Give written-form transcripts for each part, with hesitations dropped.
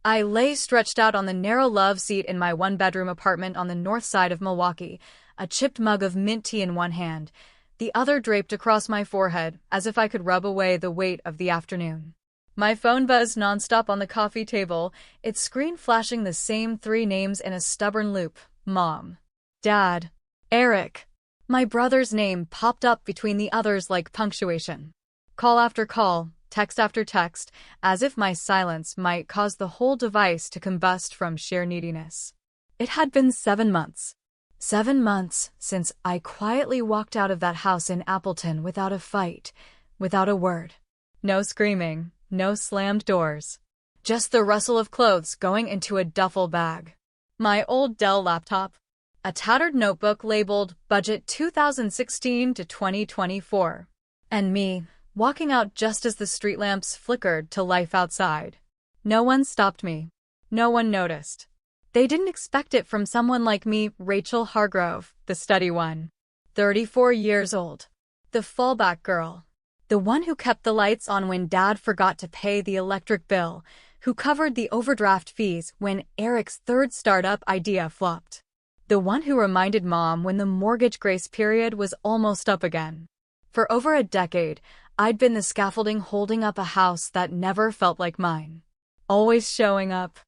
I lay stretched out on the narrow love seat in my one-bedroom apartment on the north side of Milwaukee, a chipped mug of mint tea in one hand, the other draped across my forehead as if I could rub away the weight of the afternoon. My phone buzzed nonstop on the coffee table, its screen flashing the same three names in a stubborn loop: Mom, Dad, Eric. My brother's name popped up between the others like punctuation. Call after call, text after text, as if my silence might cause the whole device to combust from sheer neediness. It had been 7 months. 7 months since I quietly walked out of that house in Appleton without a fight, without a word. No screaming, no slammed doors. Just the rustle of clothes going into a duffel bag. My old Dell laptop. A tattered notebook labeled Budget 2016 to 2024. And me, walking out just as the street lamps flickered to life outside. No one stopped me. No one noticed. They didn't expect it from someone like me, Rachel Hargrove, the steady one. 34 years old. The fallback girl. The one who kept the lights on when Dad forgot to pay the electric bill, who covered the overdraft fees when Eric's third startup idea flopped. The one who reminded Mom when the mortgage grace period was almost up again. For over a decade, I'd been the scaffolding holding up a house that never felt like mine. Always showing up.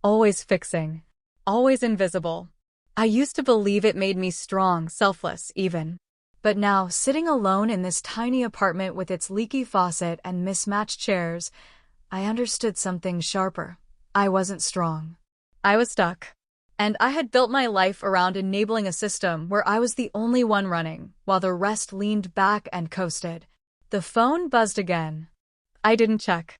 Always fixing. Always invisible. I used to believe it made me strong, selfless, even. But now, sitting alone in this tiny apartment with its leaky faucet and mismatched chairs, I understood something sharper. I wasn't strong. I was stuck. And I had built my life around enabling a system where I was the only one running, while the rest leaned back and coasted. The phone buzzed again. I didn't check.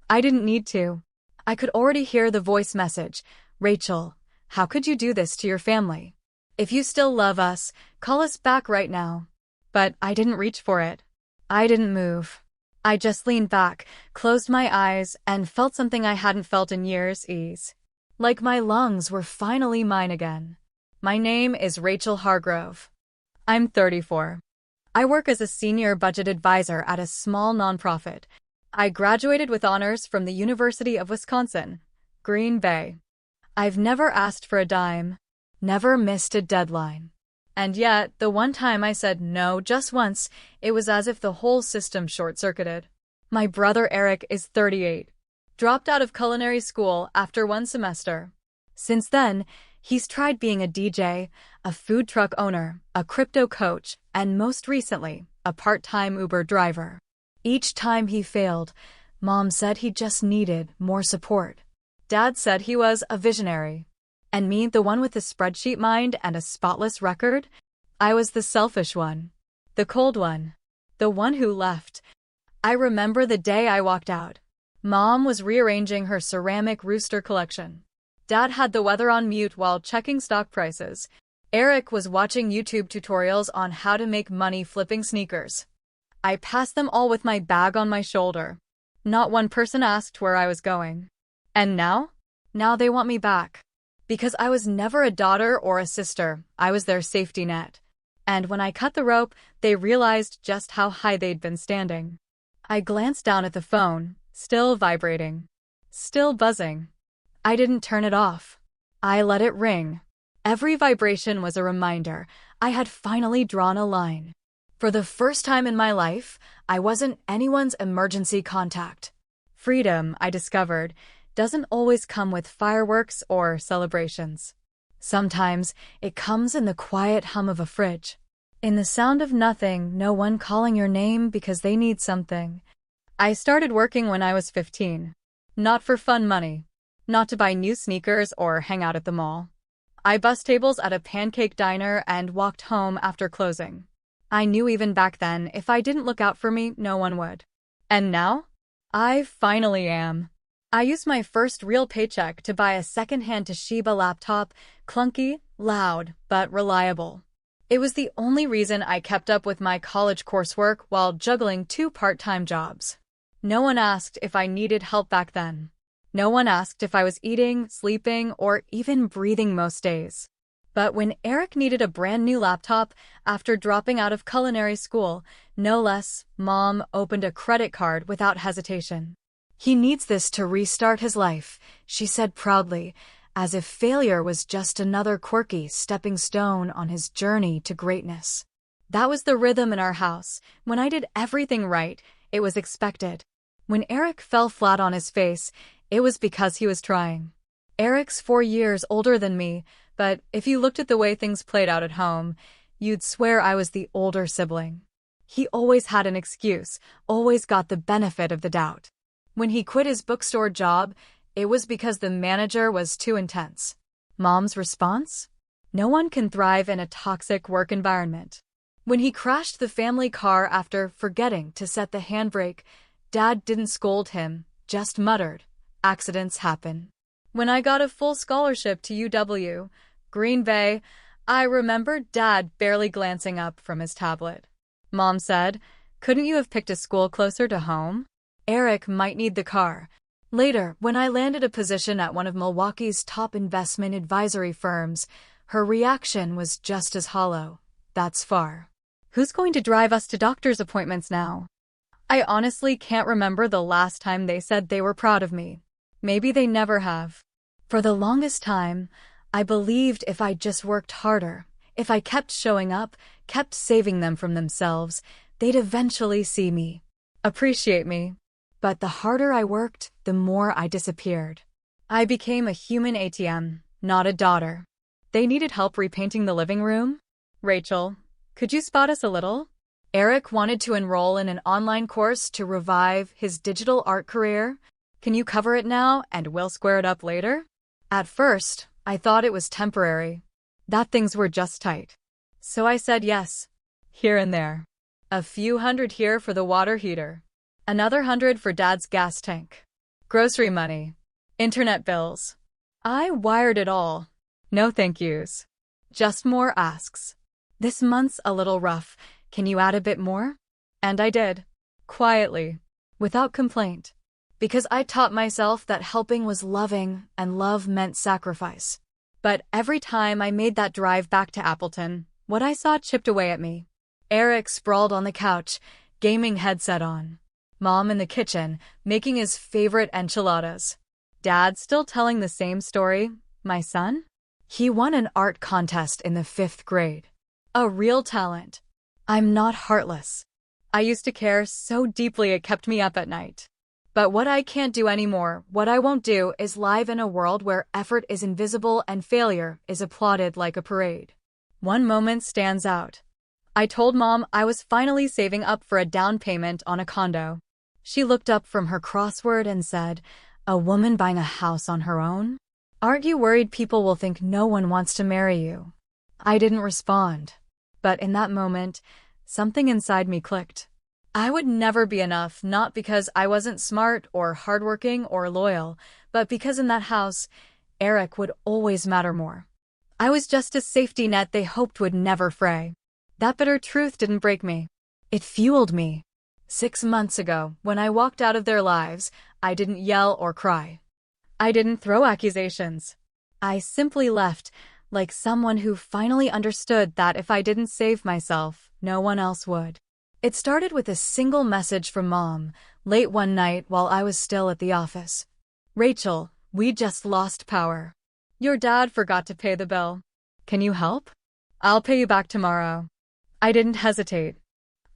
I didn't need to. I could already hear the voice message. Rachel, how could you do this to your family? If you still love us, call us back right now. But I didn't reach for it. I didn't move. I just leaned back, closed my eyes, and felt something I hadn't felt in years: ease. Like my lungs were finally mine again. My name is Rachel Hargrove. I'm 34. I work as a senior budget advisor at a small nonprofit. I graduated with honors from the University of Wisconsin, Green Bay. I've never asked for a dime, never missed a deadline. And yet, the one time I said no just once, it was as if the whole system short-circuited. My brother Eric is 38. Dropped out of culinary school after 1 semester. Since then, he's tried being a DJ, a food truck owner, a crypto coach, and most recently, a part-time Uber driver. Each time he failed, Mom said he just needed more support. Dad said he was a visionary. And me, the one with the spreadsheet mind and a spotless record? I was the selfish one. The cold one. The one who left. I remember the day I walked out. Mom was rearranging her ceramic rooster collection. Dad had the weather on mute while checking stock prices. Eric was watching YouTube tutorials on how to make money flipping sneakers. I passed them all with my bag on my shoulder. Not one person asked where I was going. And now? Now they want me back. Because I was never a daughter or a sister, I was their safety net. And when I cut the rope, they realized just how high they'd been standing. I glanced down at the phone. Still vibrating. Still buzzing. I didn't turn it off. I let it ring. Every vibration was a reminder I had finally drawn a line. For the first time in my life, I wasn't anyone's emergency contact. Freedom, I discovered, doesn't always come with fireworks or celebrations. Sometimes it comes in the quiet hum of a fridge. In the sound of nothing, no one calling your name because they need something. I started working when I was 15. Not for fun money. Not to buy new sneakers or hang out at the mall. I bussed tables at a pancake diner and walked home after closing. I knew even back then, if I didn't look out for me, no one would. And now? I finally am. I used my first real paycheck to buy a second-hand Toshiba laptop, clunky, loud, but reliable. It was the only reason I kept up with my college coursework while juggling 2 part-time jobs. No one asked if I needed help back then. No one asked if I was eating, sleeping, or even breathing most days. But when Eric needed a brand new laptop after dropping out of culinary school, no less, Mom opened a credit card without hesitation. He needs this to restart his life, she said proudly, as if failure was just another quirky stepping stone on his journey to greatness. That was the rhythm in our house. When I did everything right, it was expected. When Eric fell flat on his face, it was because he was trying. Eric's 4 years older than me, but if you looked at the way things played out at home, you'd swear I was the older sibling. He always had an excuse, always got the benefit of the doubt. When he quit his bookstore job, it was because the manager was too intense. Mom's response? No one can thrive in a toxic work environment. When he crashed the family car after forgetting to set the handbrake, Dad didn't scold him, just muttered, "Accidents happen." When I got a full scholarship to UW, Green Bay, I remember Dad barely glancing up from his tablet. Mom said, "Couldn't you have picked a school closer to home?" Eric might need the car. Later, when I landed a position at one of Milwaukee's top investment advisory firms, her reaction was just as hollow. "That's far. Who's going to drive us to doctor's appointments now?" I honestly can't remember the last time they said they were proud of me. Maybe they never have. For the longest time, I believed if I just worked harder, if I kept showing up, kept saving them from themselves, they'd eventually see me, appreciate me. But the harder I worked, the more I disappeared. I became a human ATM, not a daughter. They needed help repainting the living room? "Rachel, could you spot us a little?" Eric wanted to enroll in an online course to revive his digital art career. "Can you cover it now and we'll square it up later?" At first, I thought it was temporary, that things were just tight. So I said yes, here and there. A few hundred here for the water heater. Another 100 for Dad's gas tank. Grocery money. Internet bills. I wired it all. No thank yous. Just more asks. "This month's a little rough. Can you add a bit more?" And I did. Quietly. Without complaint. Because I taught myself that helping was loving and love meant sacrifice. But every time I made that drive back to Appleton, what I saw chipped away at me. Eric sprawled on the couch, gaming headset on. Mom in the kitchen, making his favorite enchiladas. Dad still telling the same story. My son? He won an art contest in the 5th grade. A real talent. I'm not heartless. I used to care so deeply it kept me up at night. But what I can't do anymore, what I won't do, is live in a world where effort is invisible and failure is applauded like a parade. One moment stands out. I told Mom I was finally saving up for a down payment on a condo. She looked up from her crossword and said, "A woman buying a house on her own? Aren't you worried people will think no one wants to marry you?" I didn't respond. But in that moment, something inside me clicked. I would never be enough, not because I wasn't smart or hardworking or loyal, but because in that house, Eric would always matter more. I was just a safety net they hoped would never fray. That bitter truth didn't break me. It fueled me. 6 months ago, when I walked out of their lives, I didn't yell or cry. I didn't throw accusations. I simply left, like someone who finally understood that if I didn't save myself, no one else would. It started with a single message from Mom, late one night while I was still at the office. "Rachel, we just lost power. Your dad forgot to pay the bill. Can you help? I'll pay you back tomorrow." I didn't hesitate.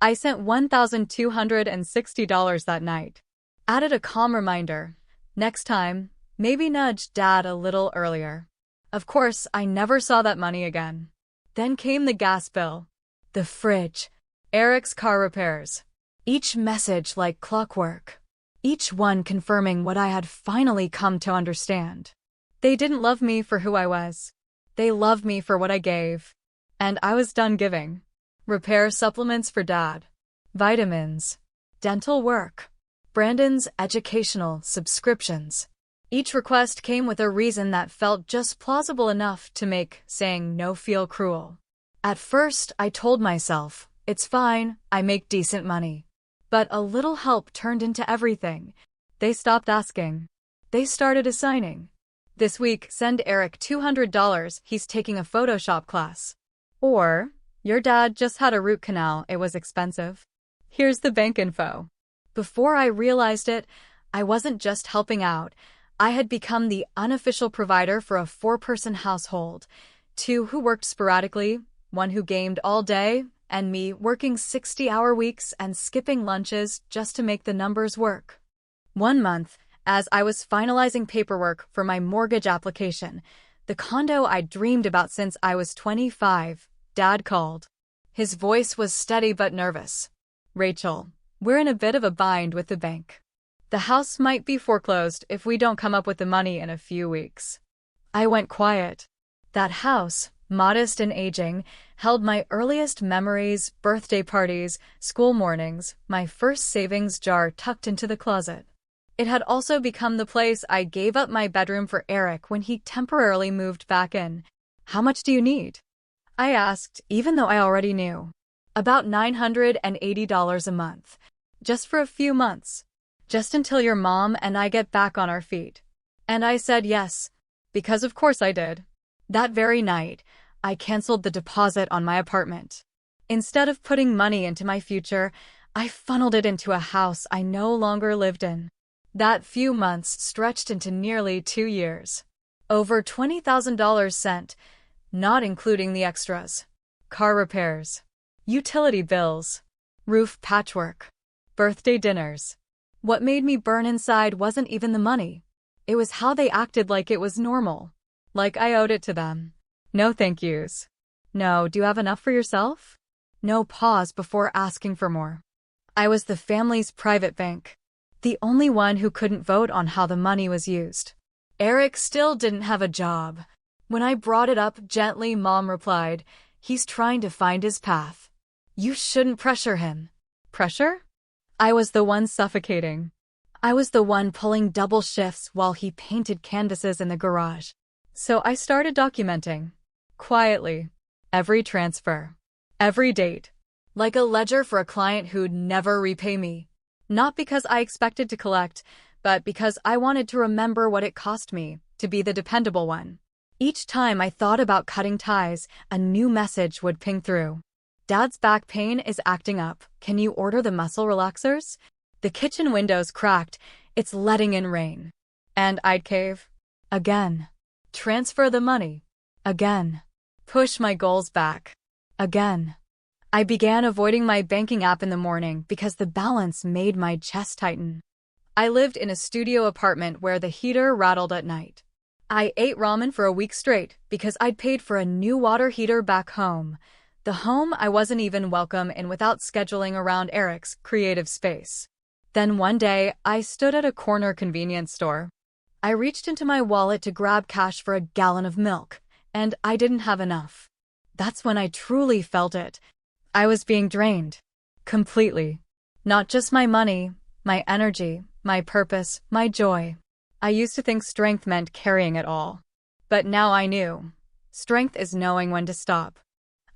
I sent $1,260 that night. Added a calm reminder. Next time, maybe nudge Dad a little earlier. Of course, I never saw that money again. Then came the gas bill, the fridge, Eric's car repairs. Each message like clockwork. Each one confirming what I had finally come to understand. They didn't love me for who I was. They loved me for what I gave. And I was done giving. Repair supplements for Dad. Vitamins. Dental work. Brandon's educational subscriptions. Each request came with a reason that felt just plausible enough to make saying no feel cruel. At first, I told myself, it's fine, I make decent money. But a little help turned into everything. They stopped asking. They started assigning. This week, send Eric $200, he's taking a Photoshop class. Or, your dad just had a root canal, it was expensive. Here's the bank info. Before I realized it, I wasn't just helping out. I had become the unofficial provider for a four-person household. Two who worked sporadically, one who gamed all day, and me working 60-hour weeks and skipping lunches just to make the numbers work. One month, as I was finalizing paperwork for my mortgage application, the condo I dreamed about since I was 25, Dad called. His voice was steady but nervous. "Rachel, we're in a bit of a bind with the bank. The house might be foreclosed if we don't come up with the money in a few weeks." I went quiet. That house, modest and aging, held my earliest memories, birthday parties, school mornings, my first savings jar tucked into the closet. It had also become the place I gave up my bedroom for Eric when he temporarily moved back in. "How much do you need?" I asked, even though I already knew. "About $980 a month. Just for a few months. Just until your mom and I get back on our feet." And I said yes, because of course I did. That very night, I canceled the deposit on my apartment. Instead of putting money into my future, I funneled it into a house I no longer lived in. That few months stretched into nearly 2 years. Over $20,000 sent, not including the extras. Car repairs, utility bills, roof patchwork, birthday dinners. What made me burn inside wasn't even the money. It was how they acted like it was normal. Like I owed it to them. No thank yous. No, do you have enough for yourself? No pause before asking for more. I was the family's private bank. The only one who couldn't vote on how the money was used. Eric still didn't have a job. When I brought it up gently, Mom replied, "He's trying to find his path. You shouldn't pressure him." Pressure? I was the one suffocating. I was the one pulling double shifts while he painted canvases in the garage. So I started documenting. Quietly. Every transfer. Every date. Like a ledger for a client who'd never repay me. Not because I expected to collect, but because I wanted to remember what it cost me to be the dependable one. Each time I thought about cutting ties, a new message would ping through. "Dad's back pain is acting up. Can you order the muscle relaxers?" The kitchen windows cracked. "It's letting in rain." And I'd cave. Again. Transfer the money. Again. Push my goals back. Again. I began avoiding my banking app in the morning because the balance made my chest tighten. I lived in a studio apartment where the heater rattled at night. I ate ramen for a week straight because I'd paid for a new water heater back home. The home I wasn't even welcome in without scheduling around Eric's creative space. Then one day, I stood at a corner convenience store. I reached into my wallet to grab cash for a gallon of milk, and I didn't have enough. That's when I truly felt it. I was being drained. Completely. Not just my money, my energy, my purpose, my joy. I used to think strength meant carrying it all. But now I knew. Strength is knowing when to stop.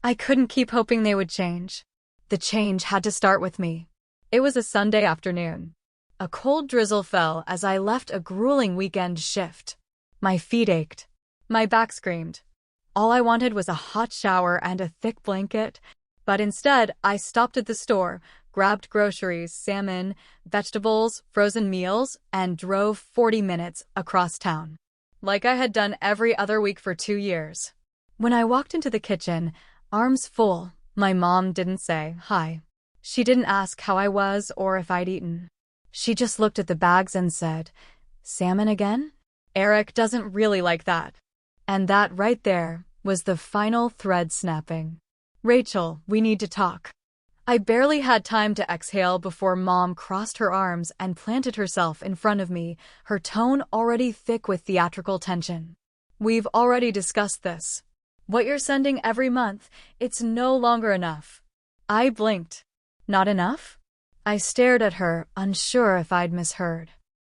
I couldn't keep hoping they would change. The change had to start with me. It was a Sunday afternoon. A cold drizzle fell as I left a grueling weekend shift. My feet ached. My back screamed. All I wanted was a hot shower and a thick blanket. But instead, I stopped at the store, grabbed groceries, salmon, vegetables, frozen meals, and drove 40 minutes across town. Like I had done every other week for 2 years. When I walked into the kitchen, arms full, my mom didn't say hi. She didn't ask how I was or if I'd eaten. She just looked at the bags and said, "Salmon again? Eric doesn't really like that." And that right there was the final thread snapping. "Rachel, we need to talk." I barely had time to exhale before Mom crossed her arms and planted herself in front of me, her tone already thick with theatrical tension. "We've already discussed this. What you're sending every month, it's no longer enough." I blinked. Not enough? I stared at her, unsure if I'd misheard.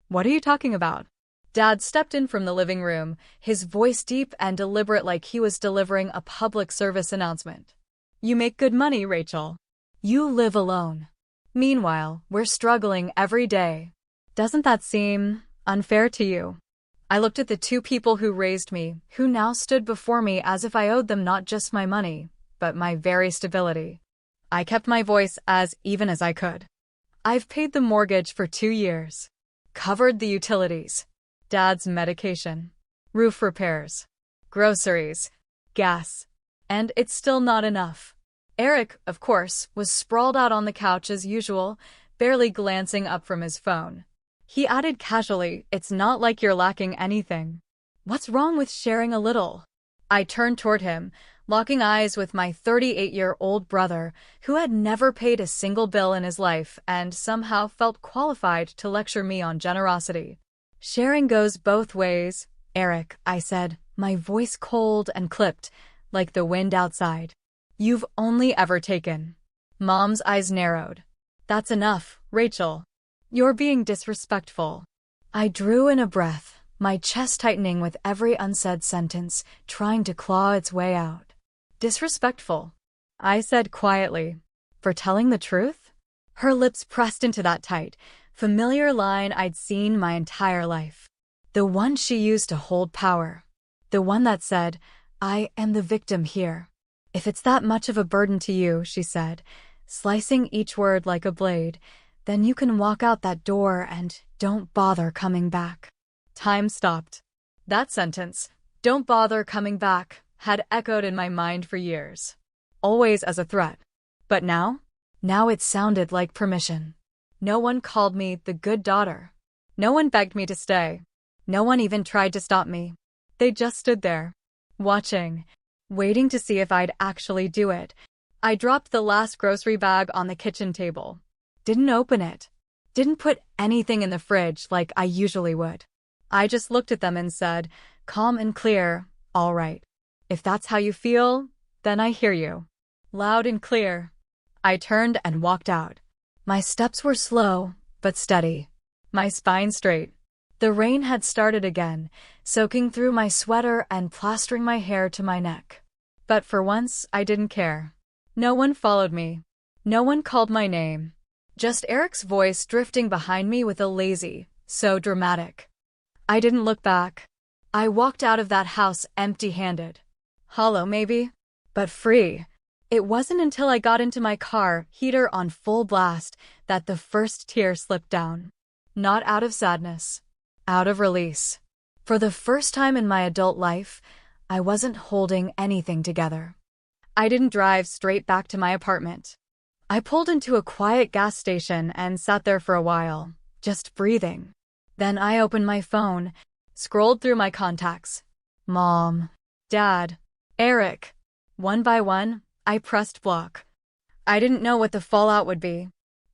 "What are you talking about?" Dad stepped in from the living room, his voice deep and deliberate like he was delivering a public service announcement. "You make good money, Rachel. You live alone. Meanwhile, we're struggling every day. Doesn't that seem unfair to you?" I looked at the two people who raised me, who now stood before me as if I owed them not just my money, but my very stability. I kept my voice as even as I could. "I've paid the mortgage for 2 years. covered the utilities. Dad's medication, roof repairs, groceries, gas. And it's still not enough. Eric, of course, was sprawled out on the couch as usual, barely glancing up from his phone. He added casually, "It's not like you're lacking anything. What's wrong with sharing a little?" I turned toward him, locking eyes with my 38-year-old brother, who had never paid a single bill in his life and somehow felt qualified to lecture me on generosity. "Sharing goes both ways, Eric," I said, my voice cold and clipped, like the wind outside. "You've only ever taken." Mom's eyes narrowed. "That's enough, Rachel. You're being disrespectful." I drew in a breath, my chest tightening with every unsaid sentence, trying to claw its way out. "Disrespectful," I said quietly. "For telling the truth?" Her lips pressed into that tight, familiar line I'd seen my entire life. The one she used to hold power. The one that said, "I am the victim here." "If it's that much of a burden to you," she said, slicing each word like a blade, "then you can walk out that door and don't bother coming back." Time stopped. That sentence, "don't bother coming back," had echoed in my mind for years, always as a threat. But now it sounded like permission. No one called me the good daughter. No one begged me to stay. No one even tried to stop me. They just stood there, watching, waiting to see if I'd actually do it. I dropped the last grocery bag on the kitchen table. Didn't open it. Didn't put anything in the fridge like I usually would. I just looked at them and said, calm and clear, "All right. If that's how you feel, then I hear you." Loud and clear. I turned and walked out. My steps were slow, but steady. My spine straight. The rain had started again, soaking through my sweater and plastering my hair to my neck. But for once, I didn't care. No one followed me. No one called my name. Just Eric's voice drifting behind me with a lazy, so dramatic. I didn't look back. I walked out of that house empty-handed. Hollow maybe, but free. It wasn't until I got into my car, heater on full blast, that the first tear slipped down. Not out of sadness. Out of release. For the first time in my adult life, I wasn't holding anything together. I didn't drive straight back to my apartment. I pulled into a quiet gas station and sat there for a while, just breathing. Then I opened my phone, scrolled through my contacts. Mom, Dad, Eric. One by one, I pressed block. I didn't know what the fallout would be.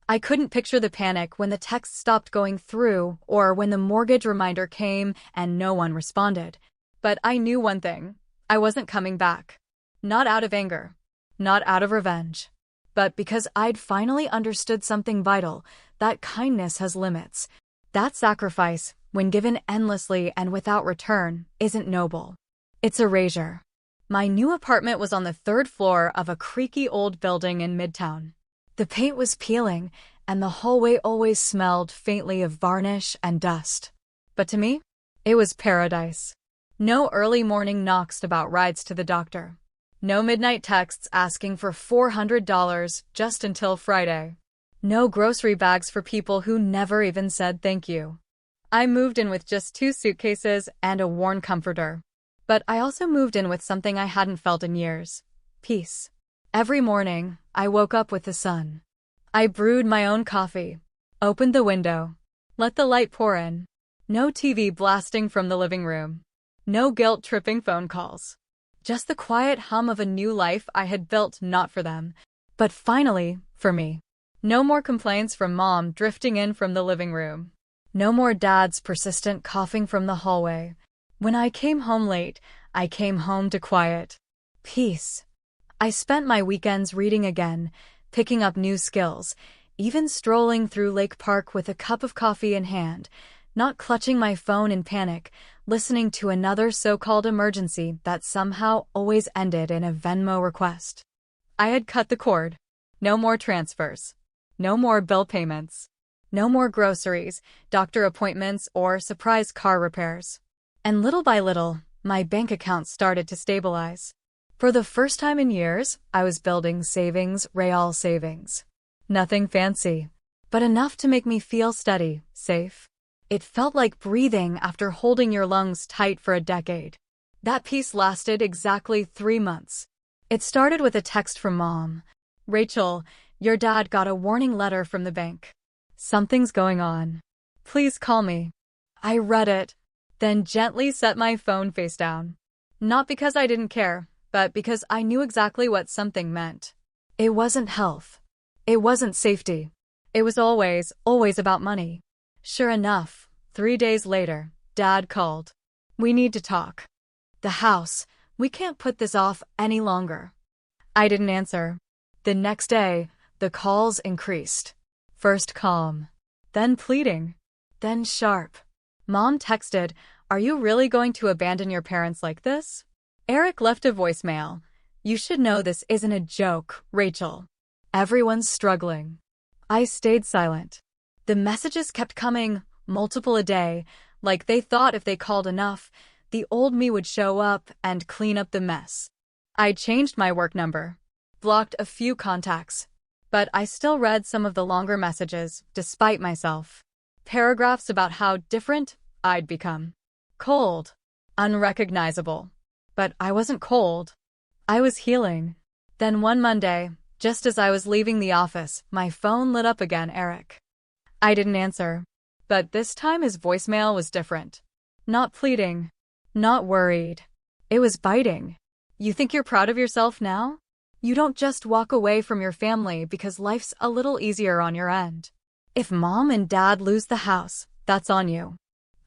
I couldn't picture the panic when the text stopped going through or when the mortgage reminder came and no one responded. But I knew one thing. I wasn't coming back. Not out of anger. Not out of revenge. But because I'd finally understood something vital, that kindness has limits. That sacrifice, when given endlessly and without return, isn't noble. It's erasure. My new apartment was on the 3rd floor of a creaky old building in Midtown. The paint was peeling, and the hallway always smelled faintly of varnish and dust. But to me, it was paradise. No early morning knocks about rides to the doctor. No midnight texts asking for $400 just until Friday. No grocery bags for people who never even said thank you. I moved in with just 2 suitcases and a worn comforter. But I also moved in with something I hadn't felt in years. Peace. Every morning, I woke up with the sun. I brewed my own coffee, opened the window, let the light pour in. No TV blasting from the living room. No guilt-tripping phone calls. Just the quiet hum of a new life I had built not for them, but finally, for me. No more complaints from Mom drifting in from the living room. No more Dad's persistent coughing from the hallway. When I came home late, I came home to quiet. Peace. I spent my weekends reading again, picking up new skills, even strolling through Lake Park with a cup of coffee in hand, not clutching my phone in panic, listening to another so-called emergency that somehow always ended in a Venmo request. I had cut the cord. No more transfers. No more bill payments. No more groceries, doctor appointments, or surprise car repairs. And little by little, my bank account started to stabilize. For the first time in years, I was building savings, real savings. Nothing fancy, but enough to make me feel steady, safe. It felt like breathing after holding your lungs tight for a decade. That peace lasted exactly 3 months. It started with a text from Mom. "Rachel, your dad got a warning letter from the bank. Something's going on. Please call me." I read it, then gently set my phone face down. Not because I didn't care, but because I knew exactly what something meant. It wasn't health. It wasn't safety. It was always about money. Sure enough, 3 days later, Dad called. "We need to talk. The house. We can't put this off any longer." I didn't answer. The next day, the calls increased. First calm, then pleading, then sharp. Mom texted, "Are you really going to abandon your parents like this?" Eric left a voicemail. "You should know this isn't a joke, Rachel. Everyone's struggling." I stayed silent. The messages kept coming, multiple a day, like they thought if they called enough, the old me would show up and clean up the mess. I changed my work number, blocked a few contacts, but I still read some of the longer messages, despite myself. Paragraphs about how different I'd become. Cold, unrecognizable. But I wasn't cold. I was healing. Then one Monday, just as I was leaving the office, my phone lit up again, Eric. I didn't answer, but this time his voicemail was different. Not pleading, not worried. It was biting. "You think you're proud of yourself now? You don't just walk away from your family because life's a little easier on your end. If Mom and Dad lose the house, that's on you."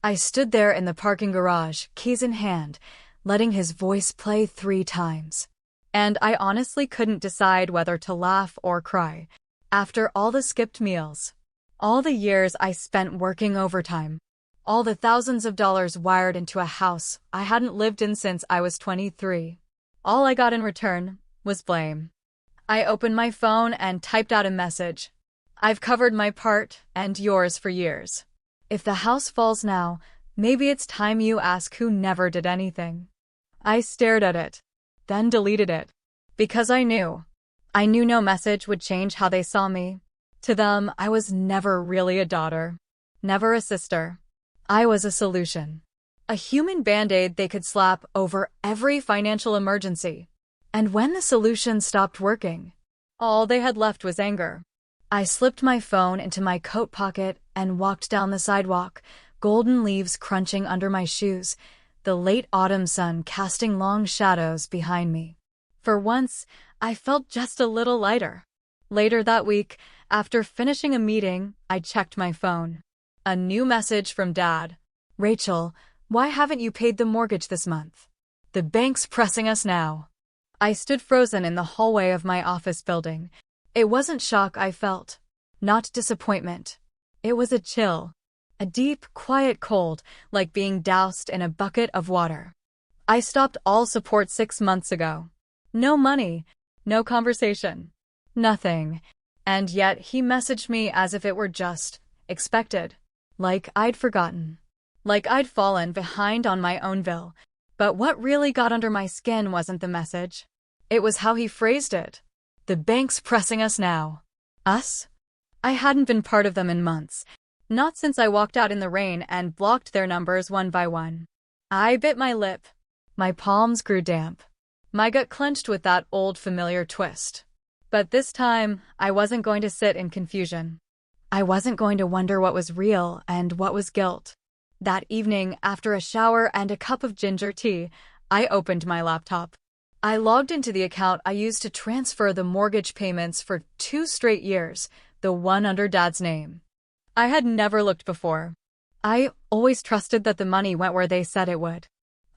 I stood there in the parking garage, keys in hand, letting his voice play 3 times. And I honestly couldn't decide whether to laugh or cry. After all the skipped meals, all the years I spent working overtime, all the thousands of dollars wired into a house I hadn't lived in since I was 23, all I got in return was blame. I opened my phone and typed out a message. "I've covered my part and yours for years. If the house falls now, maybe it's time you ask who never did anything." I stared at it, then deleted it. Because I knew no message would change how they saw me. To them, I was never really a daughter, never a sister. I was a solution. A human band-aid they could slap over every financial emergency. And when the solution stopped working, all they had left was anger. I slipped my phone into my coat pocket and walked down the sidewalk, golden leaves crunching under my shoes, the late autumn sun casting long shadows behind me. For once, I felt just a little lighter. Later that week, after finishing a meeting, I checked my phone. A new message from Dad. "Rachel, why haven't you paid the mortgage this month? The bank's pressing us now." I stood frozen in the hallway of my office building. It wasn't shock I felt, not disappointment. It was a chill, a deep, quiet cold, like being doused in a bucket of water. I stopped all support 6 months ago. No money, no conversation, nothing. And yet he messaged me as if it were just expected, like I'd forgotten, like I'd fallen behind on my own bill. But what really got under my skin wasn't the message. It was how he phrased it. "The bank's pressing us now." Us? I hadn't been part of them in months. Not since I walked out in the rain and blocked their numbers one by one. I bit my lip. My palms grew damp. My gut clenched with that old familiar twist. But this time, I wasn't going to sit in confusion. I wasn't going to wonder what was real and what was guilt. That evening, after a shower and a cup of ginger tea, I opened my laptop. I logged into the account I used to transfer the mortgage payments for 2 straight years, the one under Dad's name. I had never looked before. I always trusted that the money went where they said it would.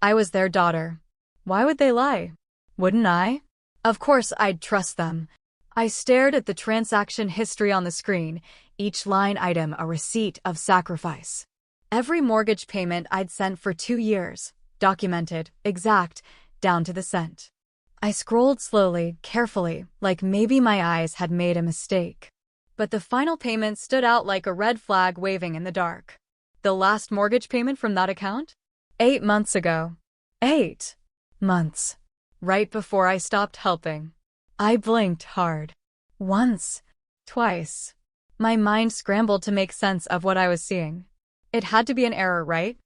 I was their daughter. Why would they lie? Wouldn't I? Of course I'd trust them. I stared at the transaction history on the screen, each line item a receipt of sacrifice. Every mortgage payment I'd sent for 2 years, documented, exact, down to the cent. I scrolled slowly, carefully, like maybe my eyes had made a mistake. But the final payment stood out like a red flag waving in the dark. The last mortgage payment from that account? 8 months ago. 8 months. Right before I stopped helping. I blinked hard. Once. Twice. My mind scrambled to make sense of what I was seeing. It had to be an error, right?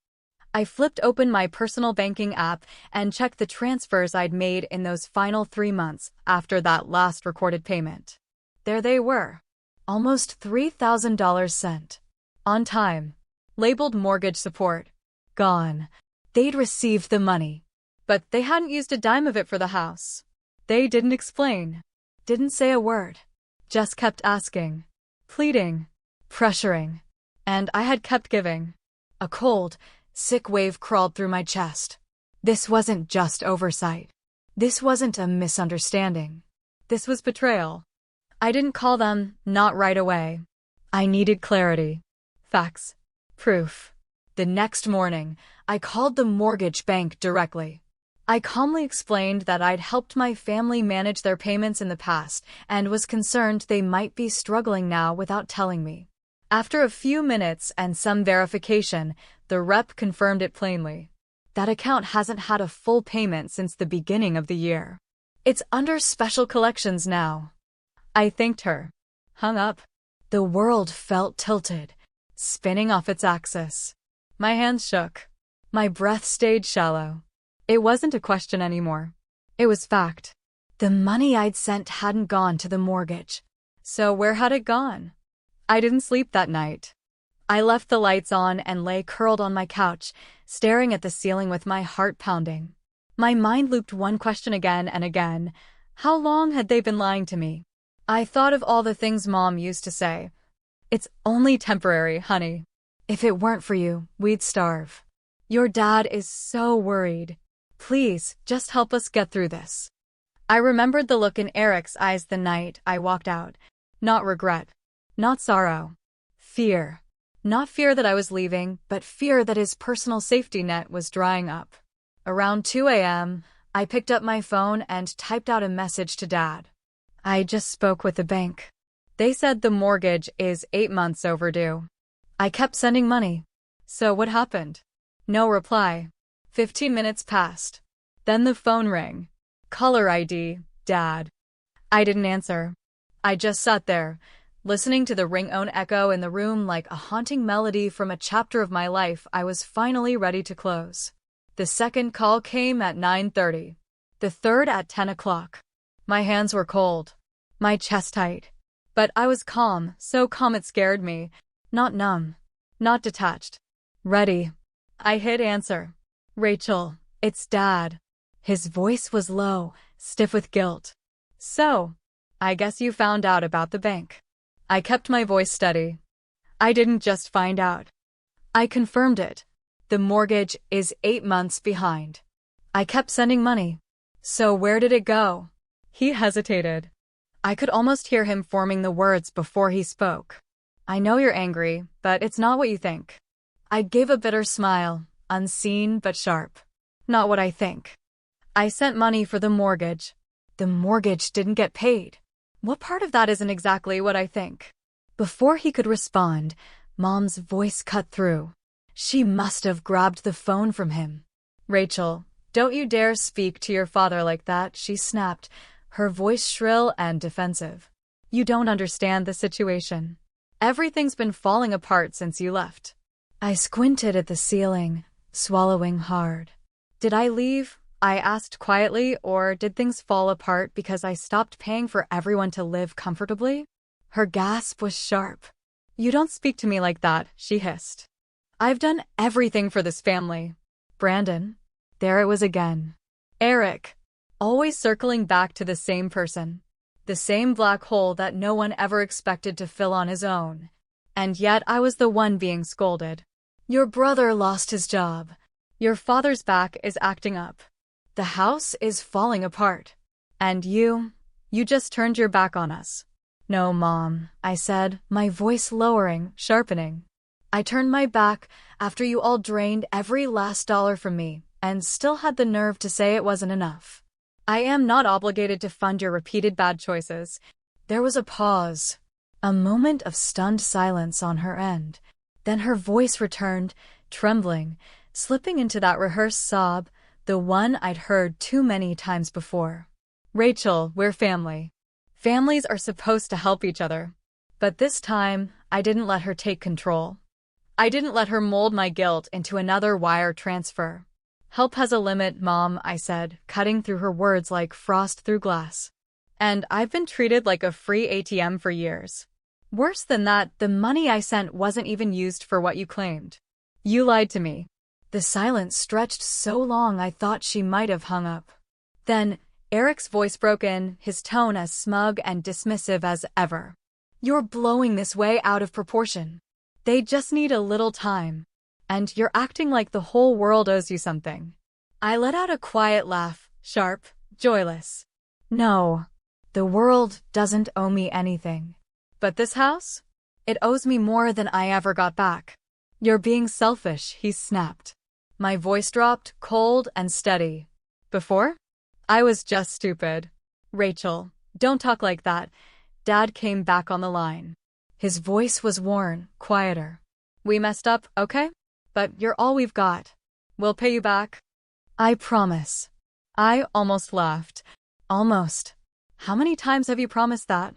I flipped open my personal banking app and checked the transfers I'd made in those final 3 months after that last recorded payment. There they were. Almost $3,000 sent. On time. Labeled mortgage support. Gone. They'd received the money. But they hadn't used a dime of it for the house. They didn't explain. Didn't say a word. Just kept asking. Pleading. Pressuring. And I had kept giving. A cold, sick wave crawled through my chest. This wasn't just oversight. This wasn't a misunderstanding. This was betrayal. I didn't call them, not right away. I needed clarity. Facts. Proof. The next morning, I called the mortgage bank directly. I calmly explained that I'd helped my family manage their payments in the past and was concerned they might be struggling now without telling me. After a few minutes and some verification, the rep confirmed it plainly. That account hasn't had a full payment since the beginning of the year. It's under special collections now. I thanked her. Hung up. The world felt tilted, spinning off its axis. My hands shook. My breath stayed shallow. It wasn't a question anymore. It was fact. The money I'd sent hadn't gone to the mortgage. So where had it gone? I didn't sleep that night. I left the lights on and lay curled on my couch, staring at the ceiling with my heart pounding. My mind looped one question again and again. How long had they been lying to me? I thought of all the things Mom used to say. It's only temporary, honey. If it weren't for you, we'd starve. Your dad is so worried. Please, just help us get through this. I remembered the look in Eric's eyes the night I walked out. Not regret. Not sorrow. Fear. Not fear that I was leaving, but fear that his personal safety net was drying up. Around 2 a.m., I picked up my phone and typed out a message to Dad. I just spoke with the bank. They said the mortgage is 8 months overdue. I kept sending money. So what happened? No reply. 15 minutes passed. Then the phone rang. Caller ID, Dad. I didn't answer. I just sat there, listening to the ring-tone echo in the room like a haunting melody from a chapter of my life I was finally ready to close. The second call came at 9:30. The third at 10 o'clock. My hands were cold. My chest tight. But I was calm, so calm it scared me. Not numb. Not detached. Ready. I hit answer. Rachel, it's Dad. His voice was low, stiff with guilt. So, I guess you found out about the bank. I kept my voice steady. I didn't just find out. I confirmed it. The mortgage is 8 months behind. I kept sending money. So where did it go? He hesitated. I could almost hear him forming the words before he spoke. I know you're angry, but it's not what you think. I gave a bitter smile, unseen but sharp. Not what I think. I sent money for the mortgage. The mortgage didn't get paid. What part of that isn't exactly what I think? Before he could respond, Mom's voice cut through. She must have grabbed the phone from him. Rachel, don't you dare speak to your father like that, she snapped, her voice shrill and defensive. You don't understand the situation. Everything's been falling apart since you left. I squinted at the ceiling, swallowing hard. Did I leave? I asked quietly, or did things fall apart because I stopped paying for everyone to live comfortably? Her gasp was sharp. You don't speak to me like that, she hissed. I've done everything for this family. Brandon. There it was again. Eric. Always circling back to the same person. The same black hole that no one ever expected to fill on his own. And yet I was the one being scolded. Your brother lost his job. Your father's back is acting up. The house is falling apart. And you just turned your back on us. No, Mom, I said, my voice lowering, sharpening. I turned my back after you all drained every last dollar from me and still had the nerve to say it wasn't enough. I am not obligated to fund your repeated bad choices. There was a pause, a moment of stunned silence on her end. Then her voice returned, trembling, slipping into that rehearsed sob, the one I'd heard too many times before. Rachel, we're family. Families are supposed to help each other. But this time, I didn't let her take control. I didn't let her mold my guilt into another wire transfer. Help has a limit, Mom, I said, cutting through her words like frost through glass. And I've been treated like a free ATM for years. Worse than that, the money I sent wasn't even used for what you claimed. You lied to me. The silence stretched so long I thought she might have hung up. Then, Eric's voice broke in, his tone as smug and dismissive as ever. You're blowing this way out of proportion. They just need a little time. And you're acting like the whole world owes you something. I let out a quiet laugh, sharp, joyless. No, the world doesn't owe me anything. But this house? It owes me more than I ever got back. You're being selfish, he snapped. My voice dropped, cold and steady. Before? I was just stupid. Rachel, don't talk like that. Dad came back on the line. His voice was worn, quieter. We messed up, okay? But you're all we've got. We'll pay you back. I promise. I almost laughed. Almost. How many times have you promised that?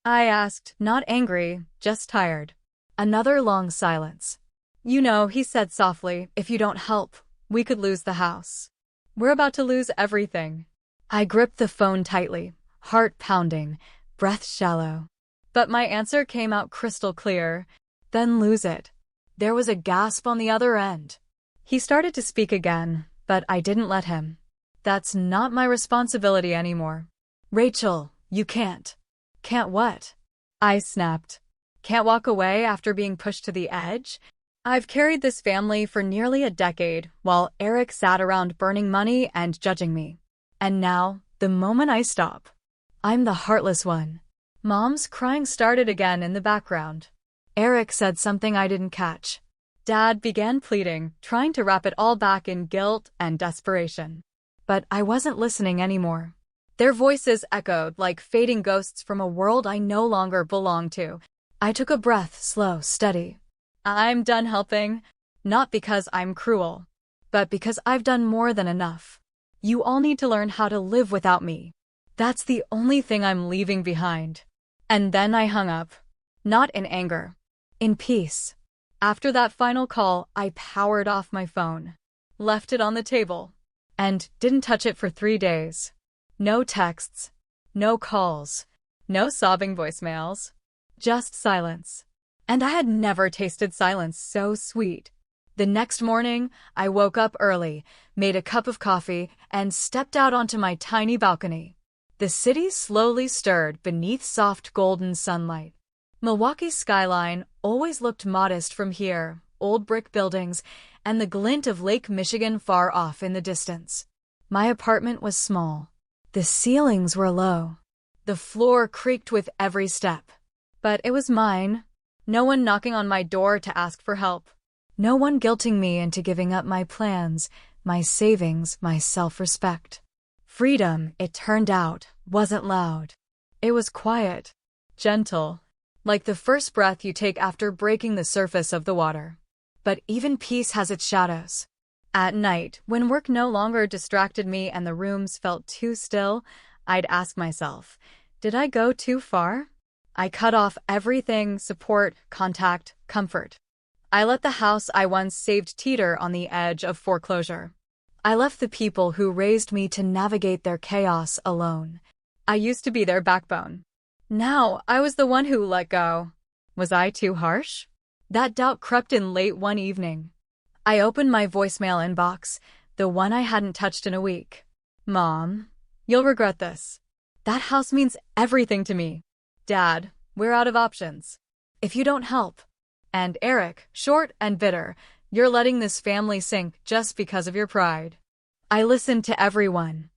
I asked, not angry, just tired. Another long silence. You know, he said softly, if you don't help, we could lose the house. We're about to lose everything. I gripped the phone tightly, heart pounding, breath shallow. But my answer came out crystal clear. Then lose it. There was a gasp on the other end. He started to speak again, but I didn't let him. That's not my responsibility anymore. Rachel, you can't. Can't what? I snapped. Can't walk away after being pushed to the edge? I've carried this family for nearly a decade, while Eric sat around burning money and judging me. And now, the moment I stop, I'm the heartless one. Mom's crying started again in the background. Eric said something I didn't catch. Dad began pleading, trying to wrap it all back in guilt and desperation. But I wasn't listening anymore. Their voices echoed like fading ghosts from a world I no longer belonged to. I took a breath, slow, steady. I'm done helping. Not because I'm cruel, but because I've done more than enough. You all need to learn how to live without me. That's the only thing I'm leaving behind. And then I hung up. Not in anger. In peace. After that final call, I powered off my phone. Left it on the table. And didn't touch it for 3 days. No texts. No calls. No sobbing voicemails. Just silence. And I had never tasted silence so sweet. The next morning, I woke up early, made a cup of coffee, and stepped out onto my tiny balcony. The city slowly stirred beneath soft golden sunlight. Milwaukee's skyline always looked modest from here, old brick buildings, and the glint of Lake Michigan far off in the distance. My apartment was small. The ceilings were low. The floor creaked with every step. But it was mine. No one knocking on my door to ask for help. No one guilting me into giving up my plans, my savings, my self-respect. Freedom, it turned out, wasn't loud. It was quiet, gentle, like the first breath you take after breaking the surface of the water. But even peace has its shadows. At night, when work no longer distracted me and the rooms felt too still, I'd ask myself, did I go too far? I cut off everything: support, contact, comfort. I let the house I once saved teeter on the edge of foreclosure. I left the people who raised me to navigate their chaos alone. I used to be their backbone. Now I was the one who let go. Was I too harsh? That doubt crept in late one evening. I opened my voicemail inbox, the one I hadn't touched in a week. Mom, you'll regret this. That house means everything to me. Dad, we're out of options. If you don't help. And Eric, short and bitter, you're letting this family sink just because of your pride. I listened to everyone.